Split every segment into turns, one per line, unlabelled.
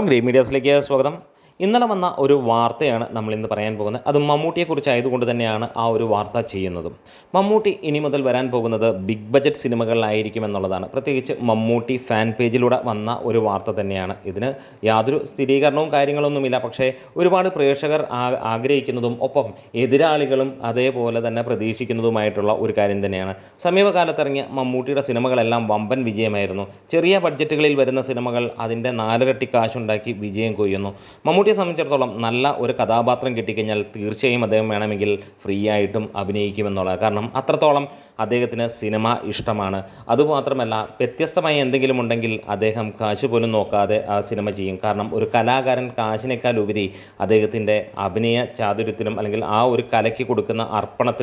Green മീഡിയാസിലേക്ക് സ്വാഗതം. ഇന്നലെ വന്ന ഒരു വാർത്തയാണ് നമ്മളിന്ന് പറയാൻ പോകുന്നത്. അത് മമ്മൂട്ടിയെക്കുറിച്ചായതുകൊണ്ട് തന്നെയാണ് ആ ഒരു വാർത്ത ചെയ്യുന്നതും. മമ്മൂട്ടി ഇനി മുതൽ വരാൻ പോകുന്നത് ബിഗ് ബജറ്റ് സിനിമകളിലായിരിക്കുമെന്നുള്ളതാണ്. പ്രത്യേകിച്ച് മമ്മൂട്ടി ഫാൻ പേജിലൂടെ വന്ന ഒരു വാർത്ത തന്നെയാണ്. ഇതിന് യാതൊരു സ്ഥിരീകരണവും കാര്യങ്ങളൊന്നുമില്ല. പക്ഷേ ഒരുപാട് പ്രേക്ഷകർ ആഗ്രഹിക്കുന്നതും ഒപ്പം എതിരാളികളും അതേപോലെ തന്നെ പ്രതീക്ഷിക്കുന്നതുമായിട്ടുള്ള ഒരു കാര്യം തന്നെയാണ്. സമീപകാലത്തിറങ്ങിയ മമ്മൂട്ടിയുടെ സിനിമകളെല്ലാം വമ്പൻ വിജയമായിരുന്നു. ചെറിയ ബഡ്ജറ്റുകളിൽ വരുന്ന സിനിമകൾ അതിൻ്റെ 4 ഇരട്ടി കാശുണ്ടാക്കി വിജയം കൊയ്യുന്നു. മമ്മൂട്ടിയെ സംബന്ധിച്ചിടത്തോളം നല്ല ഒരു കഥാപാത്രം കിട്ടിക്കഴിഞ്ഞാൽ തീർച്ചയായും അദ്ദേഹം വേണമെങ്കിൽ ഫ്രീ ആയിട്ടും അഭിനയിക്കുമെന്നുള്ളത്. കാരണം അത്രത്തോളം അദ്ദേഹത്തിന് സിനിമ ഇഷ്ടമാണ്. അതുമാത്രമല്ല, വ്യത്യസ്തമായി എന്തെങ്കിലും ഉണ്ടെങ്കിൽ അദ്ദേഹം കാശ് പോലും നോക്കാതെ ആ സിനിമ ചെയ്യും. കാരണം ഒരു കലാകാരൻ കാശിനേക്കാൾ ഉപരി അദ്ദേഹത്തിൻ്റെ അഭിനയ ചാതുര്യത്തിനും അല്ലെങ്കിൽ ആ ഒരു കലയ്ക്ക് കൊടുക്കുന്ന അർപ്പണ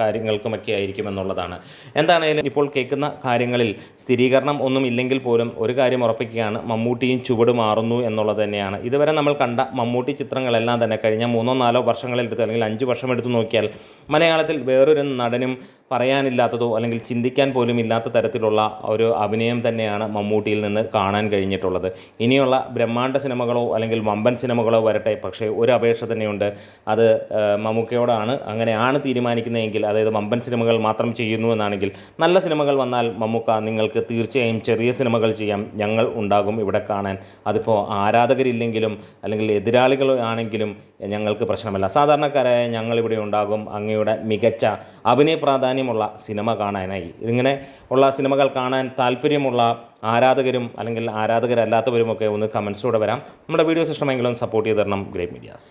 കാര്യങ്ങൾക്കുമൊക്കെ ആയിരിക്കും എന്നുള്ളതാണ്. എന്താണെങ്കിലും ഇപ്പോൾ കേൾക്കുന്ന കാര്യങ്ങളിൽ സ്ഥിരീകരണം ഒന്നും ഇല്ലെങ്കിൽ പോലും ഒരു കാര്യം ഉറപ്പിക്കുകയാണ്, മമ്മൂട്ടിയും ചുവട് മാറുന്നു എന്നുള്ളത് തന്നെയാണ്. ഇതുവരെ നമ്മൾ കണ്ട മമ്മൂട്ടി ചിത്രങ്ങളെല്ലാം തന്നെ കഴിഞ്ഞ 3-4 വർഷങ്ങളെടുത്ത് അല്ലെങ്കിൽ 5 വർഷം എടുത്ത് നോക്കിയാൽ മലയാളത്തിൽ വേറൊരു നടനും പറയാനില്ലാത്തതോ അല്ലെങ്കിൽ ചിന്തിക്കാൻ പോലും ഇല്ലാത്ത തരത്തിലുള്ള ഒരു അഭിനയം തന്നെയാണ് മമ്മൂട്ടിയിൽ നിന്ന് കാണാൻ കഴിഞ്ഞിട്ടുള്ളത്. ഇനിയുള്ള ബ്രഹ്മാണ്ഡ സിനിമകളോ അല്ലെങ്കിൽ വമ്പൻ സിനിമകളോ വരട്ടെ, പക്ഷേ ഒരു അപേക്ഷ തന്നെയുണ്ട്. അത് മമ്മൂക്കയോടാണ്. അങ്ങനെയാണ് തീരുമാനിക്കുന്നതെങ്കിൽ, അതായത് വമ്പൻ സിനിമകൾ മാത്രം ചെയ്യുന്നു എന്നാണെങ്കിൽ, നല്ല സിനിമകൾ വന്നാൽ മമ്മൂക്ക നിങ്ങൾക്ക് തീർച്ചയായും ചെറിയ സിനിമകൾ ചെയ്യാം, ഞങ്ങൾ ഉണ്ടാകും ഇവിടെ കാണാൻ. അതിപ്പോൾ ആരാധകരില്ലെങ്കിലും അല്ലെങ്കിൽ എതിരാളികൾ ആണെങ്കിലും ഞങ്ങൾക്ക് പ്രശ്നമല്ല. സാധാരണക്കാരായ ഞങ്ങളിവിടെ ഉണ്ടാകും അങ്ങയുടെ മികച്ച അഭിനയ പ്രാധാന്യമുള്ള സിനിമ കാണാനായി. ഇങ്ങനെ ഉള്ള സിനിമകൾ കാണാൻ താല്പര്യമുള്ള ആരാധകരും അല്ലെങ്കിൽ ആരാധകരല്ലാത്തവരുമൊക്കെ ഒന്ന് കമൻസിലൂടെ വരാം. നമ്മുടെ വീഡിയോസ് ഇഷ്ടമെങ്കിലും സപ്പോർട്ട് ചെയ്ത് തരണം. Great medias.